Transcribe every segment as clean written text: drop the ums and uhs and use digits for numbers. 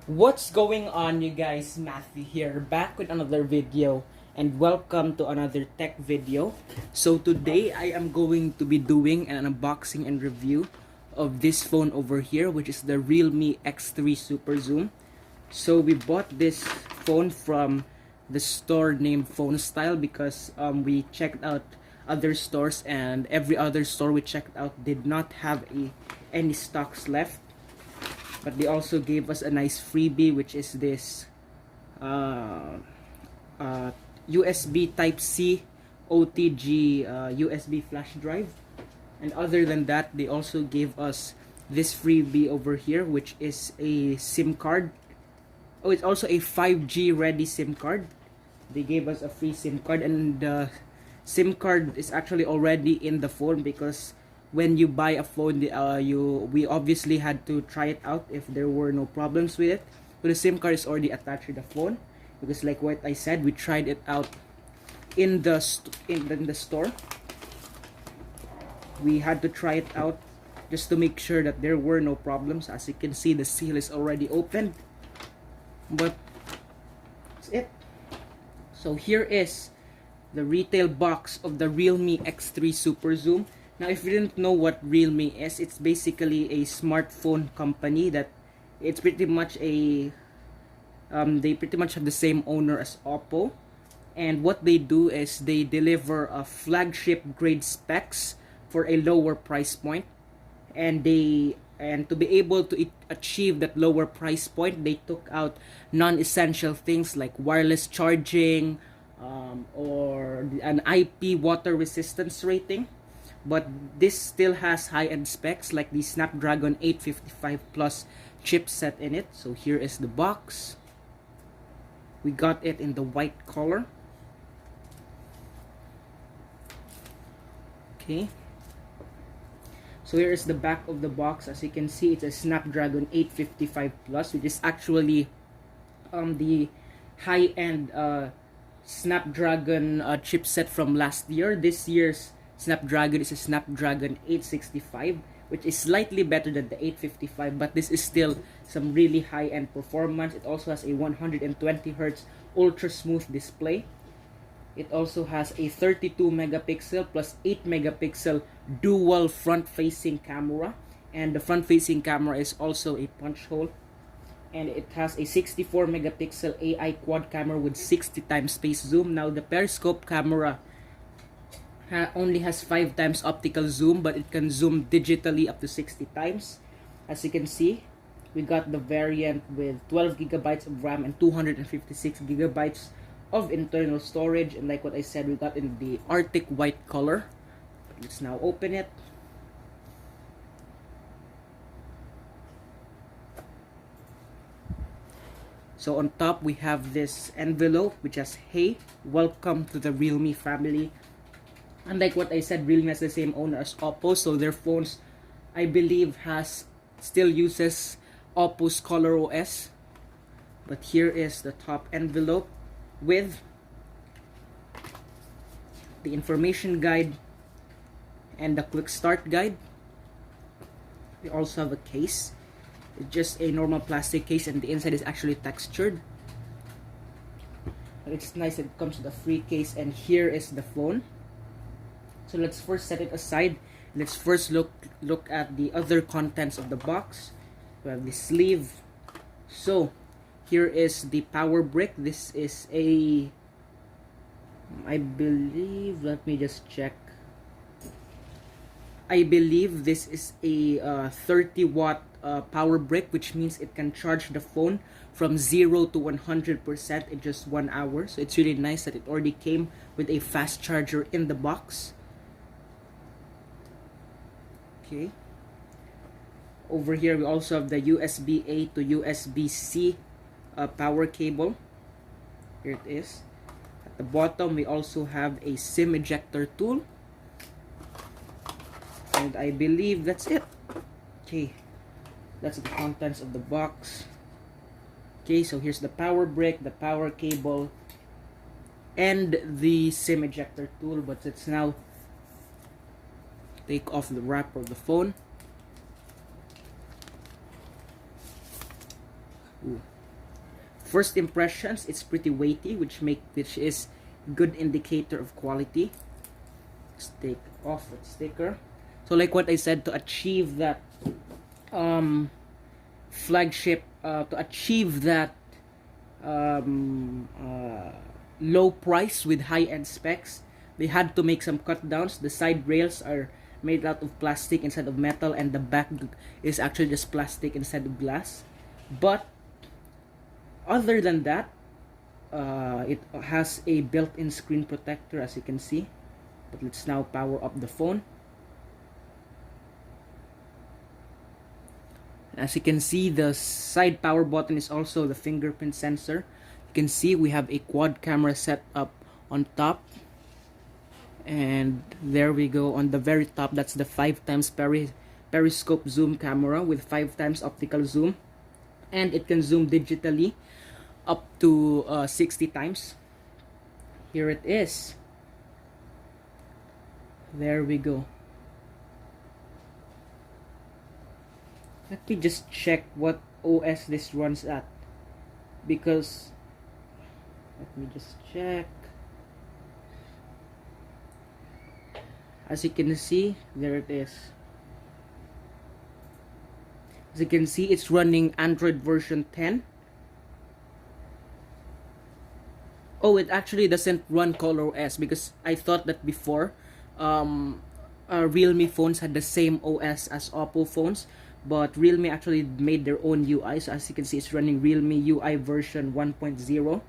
What's going on, you guys? Matthew here, back with another video, and welcome to another tech video. So today I am going to be doing an unboxing and review of this phone over here, which is the Realme X3 Superzoom. So we bought this phone from the store named Phone Style because we checked out other stores, and every other store we checked out did not have any stocks left. But they also gave us a nice freebie, which is this USB Type-C OTG USB flash drive. And other than that, they also gave us this freebie over here, which is a SIM card. Oh, it's also a 5G ready SIM card. They gave us a free SIM card, and the SIM card is actually already in the phone because when you buy a phone, we obviously had to try it out if there were no problems with it. So the SIM card is already attached to the phone because, like what I said, we tried it out in the store. We had to try it out just to make sure that there were no problems. As you can see, the seal is already opened, but that's it. So here is the retail box of the Realme X3 Superzoom. Now, if you didn't know what Realme is, it's basically a smartphone company that it's pretty much a they pretty much have the same owner as Oppo, and what they do is they deliver a flagship grade specs for a lower price point, and to be able to achieve that lower price point, they took out non-essential things like wireless charging or an IP water resistance rating. But this still has high-end specs like the Snapdragon 855 Plus chipset in it. So here is the box. We got it in the white color. Okay. So here is the back of the box. As you can see, it's a Snapdragon 855 Plus, which is actually the high-end Snapdragon chipset from last year. This year's Snapdragon is a Snapdragon 865, which is slightly better than the 855, but this is still some really high-end performance. It also has a 120Hz ultra smooth display. It also has a 32 megapixel plus 8 megapixel dual front-facing camera, and the front-facing camera is also a punch hole. And it has a 64 megapixel AI quad camera with 60 times space zoom. Now the periscope camera only has 5 times optical zoom, but it can zoom digitally up to 60 times. As you can see, we got the variant with 12 gigabytes of RAM and 256 gigabytes of internal storage, and like what I said, we got in the Arctic white color. Let's now open it. So on top we have this envelope which has, "Hey, welcome to the Realme family." And like what I said, Realme has the same owner as Oppo, so their phones, I believe, still uses Oppo's Color OS. But here is the top envelope with the information guide and the quick start guide. We also have a case. It's just a normal plastic case, and the inside is actually textured. But it's nice that it comes with a free case, and here is the phone. So let's first set it aside. Let's first look at the other contents of the box. We have the sleeve. So here is the power brick. This is a, I believe, let me just check. I believe this is a 30-watt power brick, which means it can charge the phone from 0 to 100% in just 1 hour. So it's really nice that it already came with a fast charger in the box. Okay. Over here we also have the USB-A to USB-C power cable. Here it is. At the bottom we also have a SIM ejector tool. And I believe that's it. Okay. That's the contents of the box. Okay, so here's the power brick, the power cable, and the SIM ejector tool. But let's now take off the wrapper of the phone. Ooh. first impressions, it's pretty weighty, which is good indicator of quality. Let's take off the sticker. So like what I said, to achieve that flagship, to achieve that low price with high-end specs, they had to make some cut downs. The side rails are made out of plastic instead of metal, and the back is actually just plastic instead of glass. But other than that, it has a built-in screen protector, as you can see. But let's now power up the phone. As you can see, the side power button is also the fingerprint sensor. You can see we have a quad camera set up on top. And there we go, on the very top, that's the 5x periscope zoom camera with 5x optical zoom. And it can zoom digitally up to 60 times. Here it is. There we go. Let me just check what OS this runs at, because let me just check. As you can see, there it is. As you can see, it's running Android version 10. Oh, it actually doesn't run ColorOS, because I thought that before Realme phones had the same OS as Oppo phones, but Realme actually made their own UI. So as you can see, it's running Realme UI version 1.0.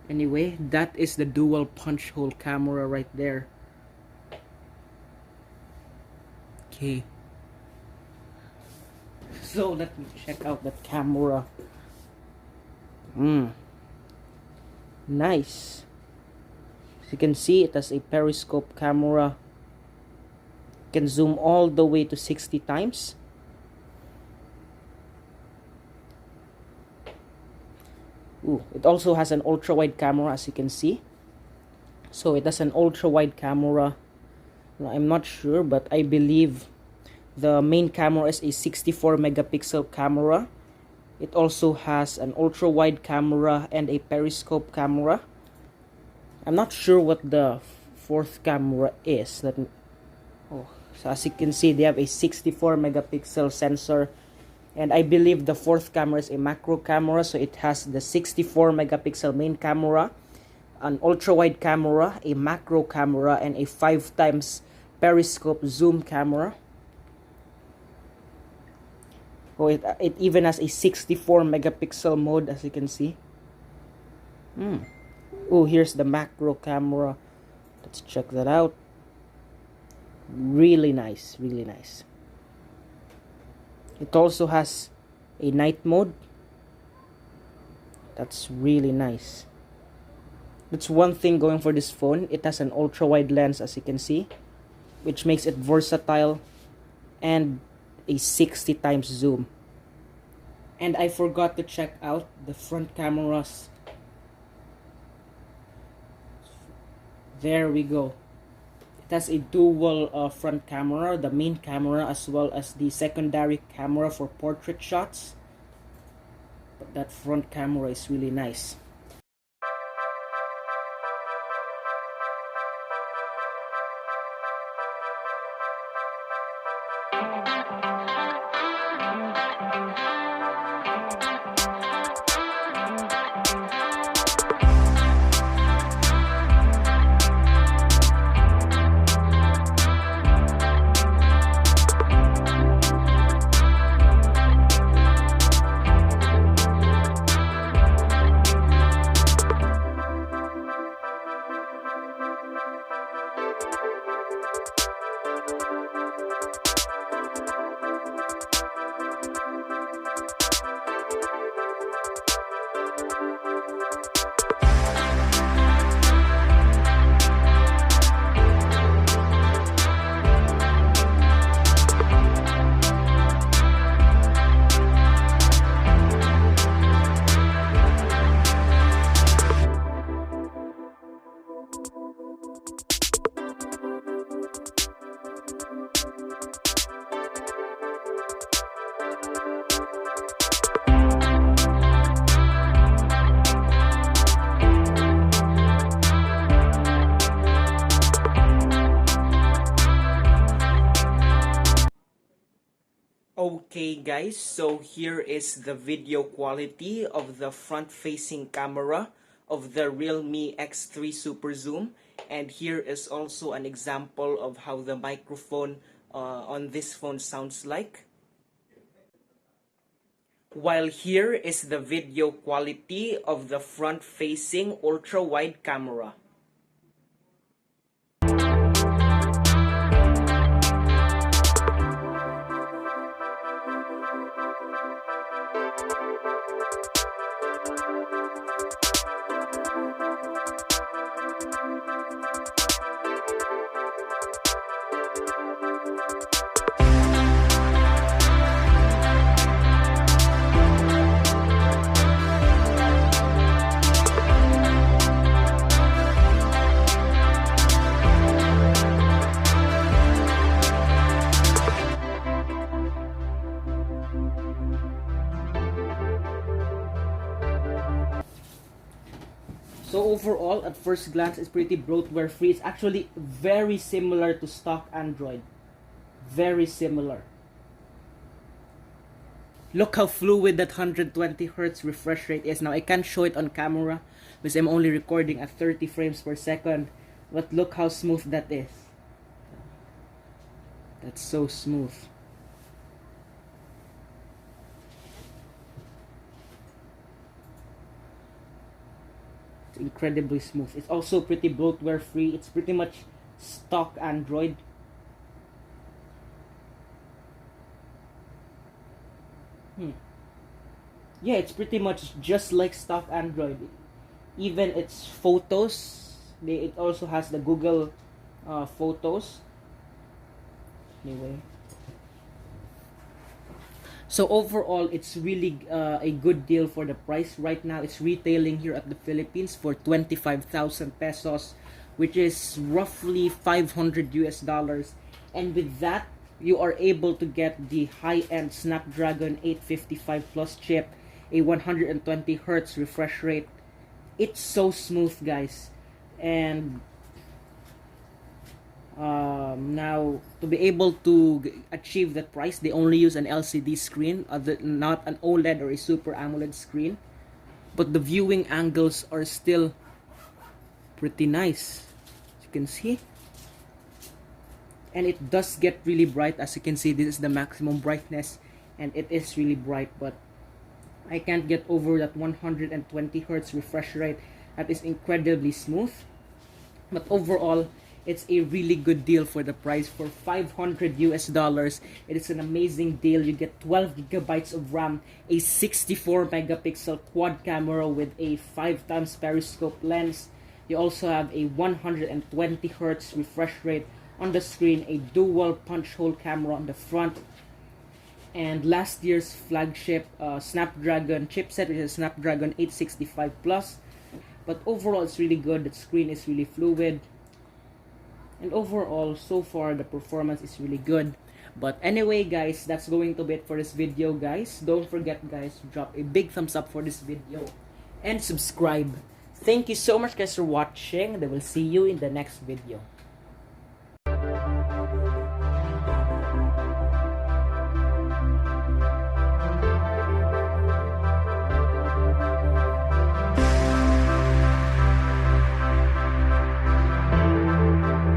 Anyway, that is the dual punch hole camera right there. Okay, so let me check out that camera. Nice. As you can see, it has a periscope camera. You can zoom all the way to 60 times. It also has an ultra-wide camera, as you can see. So it has an ultra-wide camera. I'm not sure, but I believe the main camera is a 64 megapixel camera. It also has an ultra-wide camera and a periscope camera. I'm not sure what the fourth camera is. So as you can see, they have a 64 megapixel sensor. And I believe the fourth camera is a macro camera. So it has the 64 megapixel main camera, an ultra-wide camera, a macro camera, and a 5x periscope zoom camera. Oh, it even has a 64 megapixel mode, as you can see. Oh, here's the macro camera. Let's check that out. Really nice, really nice. It also has a night mode. That's really nice. That's one thing going for this phone. It has an ultra-wide lens, as you can see, which makes it versatile, and a 60 times zoom. And I forgot to check out the front cameras. There we go. It has a dual front camera, the main camera as well as the secondary camera for portrait shots. But that front camera is really nice. Okay guys, so here is the video quality of the front-facing camera of the Realme X3 Superzoom, and here is also an example of how the microphone on this phone sounds like. While here is the video quality of the front-facing ultra-wide camera. So overall, at first glance, it's pretty bloatware free. It's actually very similar to stock Android. Very similar. Look how fluid that 120Hz refresh rate is. Now, I can't show it on camera because I'm only recording at 30 frames per second. But look how smooth that is. That's so smooth. It's incredibly smooth. It's also pretty bloatware free. It's pretty much stock Android. Yeah, it's pretty much just like stock Android. Even its photos, it also has the Google photos. Anyway. So overall, it's really a good deal for the price. Right now, it's retailing here at the Philippines for 25,000 pesos, which is roughly $500 US. And with that, you are able to get the high-end Snapdragon 855 Plus chip, a 120Hz refresh rate. It's so smooth, guys. And now, to be able to achieve that price, they only use an LCD screen, not an OLED or a Super AMOLED screen. But the viewing angles are still pretty nice, as you can see. And it does get really bright. As you can see, this is the maximum brightness, and it is really bright. But I can't get over that 120Hz refresh rate. That is incredibly smooth. But overall, it's a really good deal for the price. For $500 US, it is an amazing deal. You get 12 gigabytes of RAM, a 64 megapixel quad camera with a 5x periscope lens. You also have a 120Hz refresh rate on the screen, a dual punch hole camera on the front, and last year's flagship Snapdragon chipset, which is Snapdragon 865 Plus. But overall, it's really good. The screen is really fluid. And overall, so far, the performance is really good. But anyway, guys, that's going to be it for this video, guys. Don't forget, guys, to drop a big thumbs up for this video and subscribe. Thank you so much, guys, for watching. And I will see you in the next video.